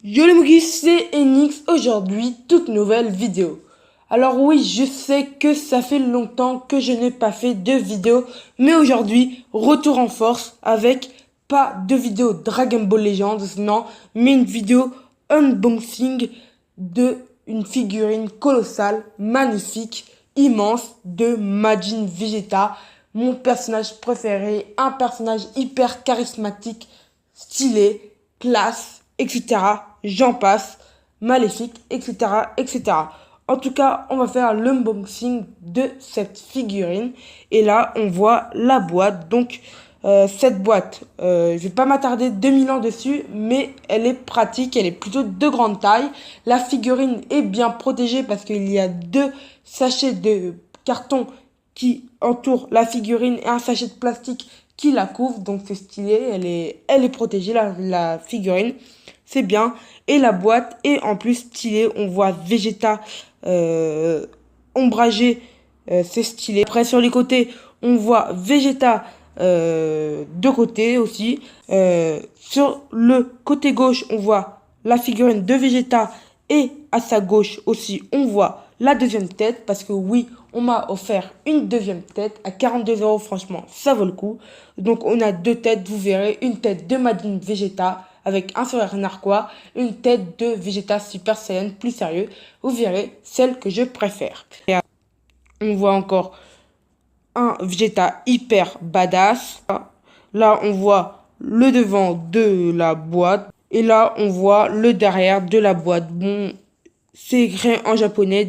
Yo les Mougis, c'est Enix, aujourd'hui toute nouvelle vidéo. Alors oui, je sais que ça fait longtemps que je n'ai pas fait de vidéo, mais aujourd'hui, retour en force avec pas de vidéo Dragon Ball Legends, non, mais une vidéo unboxing de une figurine colossale, magnifique, immense de Majin Vegeta, mon personnage préféré, un personnage hyper charismatique, stylé, classe, etc. J'en passe, maléfique, etc., etc. En tout cas, on va faire l'unboxing de cette figurine. Et là, on voit la boîte. Donc, cette boîte, je vais pas m'attarder 2000 ans dessus, mais elle est pratique, elle est plutôt de grande taille. La figurine est bien protégée parce qu'il y a deux sachets de carton qui entourent la figurine et un sachet de plastique qui la couvre. Donc c'est stylé, elle est protégée, la figurine. C'est bien. Et la boîte est en plus stylée. On voit Vegeta ombragé, c'est stylé. Après sur les côtés, on voit Vegeta de côté aussi. Sur le côté gauche, on voit la figurine de Vegeta et à sa gauche aussi, on voit la deuxième tête parce que oui, on m'a offert une deuxième tête à 42 €. Franchement, ça vaut le coup. Donc, on a deux têtes, vous verrez. Une tête de Majin Vegeta avec un sourire narquois. Une tête de Vegeta Super Saiyan plus sérieux. Vous verrez celle que je préfère. Et on voit encore un Vegeta hyper badass. Là, on voit le devant de la boîte. Et là, on voit le derrière de la boîte. Bon, c'est écrit en japonais.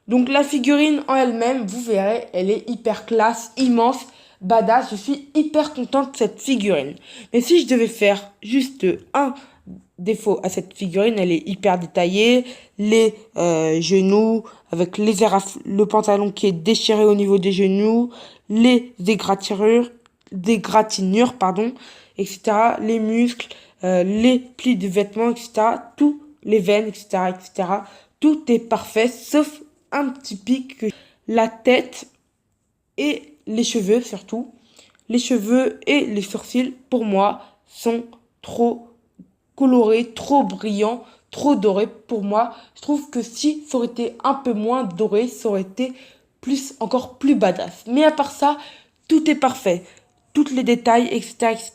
Donc la figurine en elle-même, vous verrez, elle est hyper classe, immense, badass. Je suis hyper contente de cette figurine. Mais si je devais faire juste un défaut à cette figurine, elle est hyper détaillée. Les genoux, avec le pantalon qui est déchiré au niveau des genoux, les dégratinures, pardon, etc. Les muscles, les plis de vêtements, etc. Tous les veines, etc., etc. Tout est parfait, sauf un petit pic, la tête et les cheveux surtout. Les cheveux et les sourcils, pour moi, sont trop colorés, trop brillants, trop dorés pour moi. Je trouve que si ça aurait été un peu moins doré, ça aurait été encore plus badass. Mais à part ça, tout est parfait. Tous les détails, etc., etc.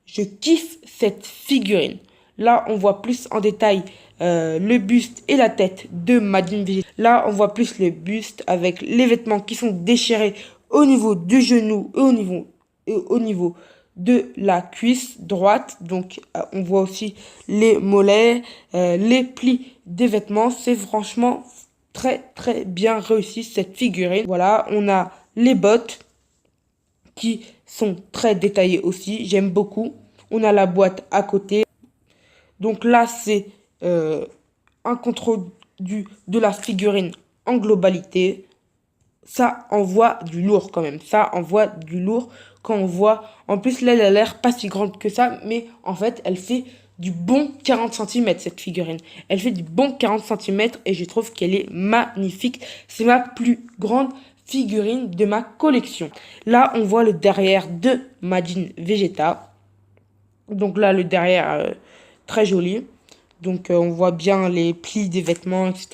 Je kiffe cette figurine. Là, on voit plus en détail le buste et la tête de Majin Vegeta. Là, on voit plus le buste avec les vêtements qui sont déchirés au niveau du genou et au niveau de la cuisse droite. Donc, on voit aussi les mollets, les plis des vêtements. C'est franchement très, très bien réussi cette figurine. Voilà, on a les bottes qui sont très détaillées aussi. J'aime beaucoup. On a la boîte à côté. Donc là, c'est un contrôle de la figurine en globalité. Ça envoie du lourd quand même. Ça envoie du lourd quand on voit. En plus, là, elle a l'air pas si grande que ça, mais en fait, elle fait du bon 40 cm cette figurine. Elle fait du bon 40 cm et je trouve qu'elle est magnifique. C'est ma plus grande figurine de ma collection. Là, on voit le derrière de Majin Vegeta. Donc là, le derrière, très joli. Donc on voit bien les plis des vêtements, etc.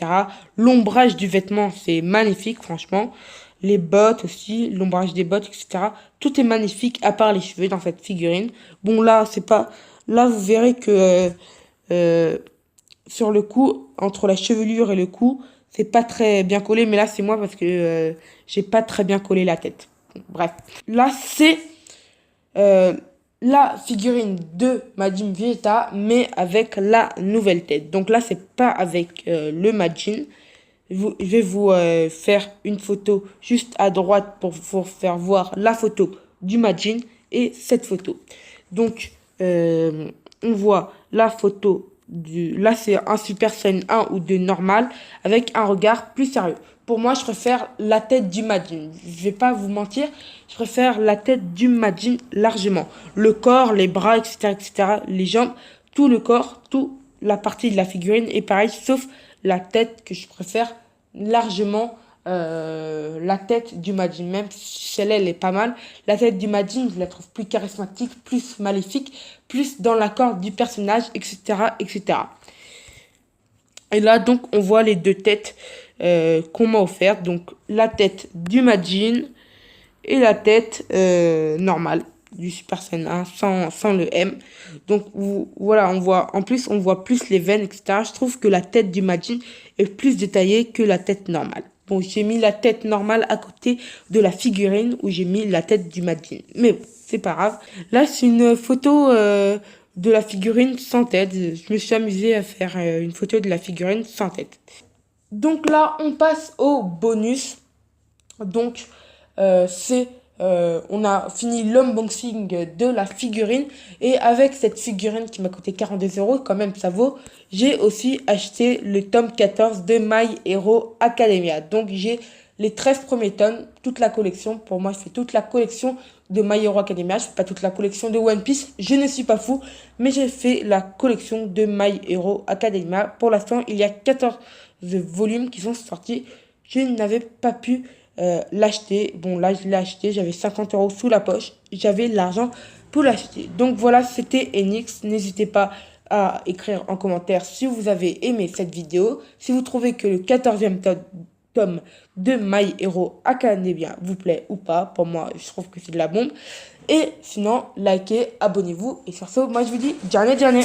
L'ombrage du vêtement, c'est magnifique, franchement. Les bottes aussi, l'ombrage des bottes, etc. Tout est magnifique, à part les cheveux dans cette figurine. Bon, là, c'est pas... Là, vous verrez que sur le cou, entre la chevelure et le cou, c'est pas très bien collé. Mais là, c'est moi parce que j'ai pas très bien collé la tête. Bref. Là, c'est... la figurine de Majin Vegeta, mais avec la nouvelle tête. Donc là, c'est pas avec le Majin. Je vais vous faire une photo juste à droite pour vous faire voir la photo du Majin et cette photo. Donc, on voit la photo du... Là, c'est un Super Saiyan 1 ou 2 normal avec un regard plus sérieux. Pour moi, je préfère la tête du Majin. Je vais pas vous mentir, je préfère la tête du Majin largement. Le corps, les bras, etc., etc., les jambes, tout le corps, toute la partie de la figurine est pareil, sauf la tête que je préfère largement la tête du Majin, même si celle-là, elle est pas mal. La tête du Majin, je la trouve plus charismatique, plus maléfique, plus dans l'accord du personnage, etc., etc. Et là, donc, on voit les deux têtes qu'on m'a offertes. Donc, la tête du Majin et la tête normale du Super Saiyan 1 sans le M. Donc, voilà, en plus, on voit plus les veines, etc. Je trouve que la tête du Majin est plus détaillée que la tête normale. Bon, j'ai mis la tête normale à côté de la figurine où j'ai mis la tête du Majin. Mais bon, c'est pas grave. Là, c'est une photo de la figurine sans tête. Je me suis amusée à faire une photo de la figurine sans tête. Donc là, on passe au bonus. Donc, on a fini l'unboxing de la figurine. Et avec cette figurine qui m'a coûté 42 €, quand même, ça vaut. J'ai aussi acheté le tome 14 de My Hero Academia. Donc, j'ai les 13 premiers tomes, toute la collection. Pour moi, je fais toute la collection de My Hero Academia. Je fais pas toute la collection de One Piece. Je ne suis pas fou. Mais j'ai fait la collection de My Hero Academia. Pour l'instant, il y a 14 volumes qui sont sortis. Je n'avais pas pu l'acheter. Bon, là, je l'ai acheté. J'avais 50 € sous la poche. J'avais l'argent pour l'acheter. Donc voilà, c'était Enix. N'hésitez pas à écrire en commentaire si vous avez aimé cette vidéo. Si vous trouvez que le 14e tome de My Hero Academia vous plaît ou pas. Pour moi, je trouve que c'est de la bombe. Et sinon, likez, abonnez-vous. Et sur ce, moi, je vous dis, Journey, Journey.